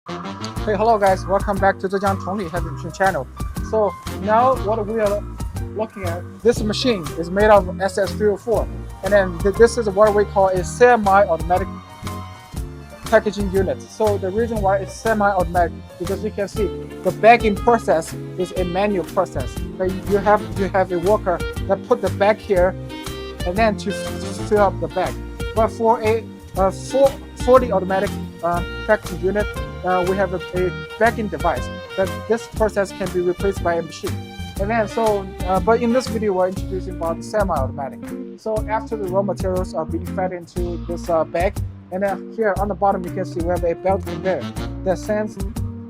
Hey, hello guys, welcome back to Zhejiang Tongli heavy machine channel. So now what we are looking at, this machine is made of SS304, and then this is what we call a semi-automatic packaging unit. So the reason why it's semi-automatic, because you can see the bagging process is a manual process. You have a worker that put the bag here and then to fill up the bag. But for a fully automatic packaging unit, we have a bagging device that this process can be replaced by a machine. And then but in this video we're introducing about semi-automatic. So after the raw materials are being fed into this bag, and then here on the bottom you can see we have a belt conveyor that sends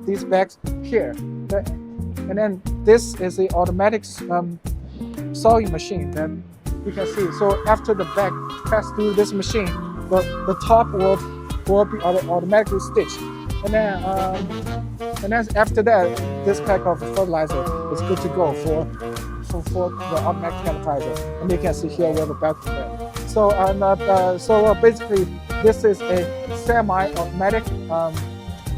these bags here. And then this is the automatic sewing machine that you can see. So after the bag passes through this machine, the top will be automatically stitched. And then after that, this pack of fertilizer is good to go for the automatic fertilizer. And you can see here we have a belt conveyor. So basically, this is a semi-automatic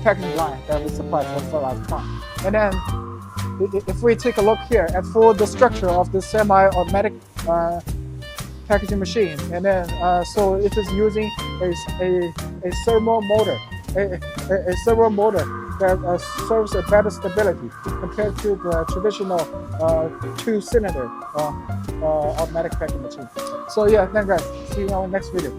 packaging line that we supply for the fertilizer plant. And then if we take a look here at the structure of the semi-automatic packaging machine, and then so it is using a servo motor. A servo motor that serves a better stability compared to the traditional two-cylinder automatic packaging machine. So yeah, then guys, see you on the next video.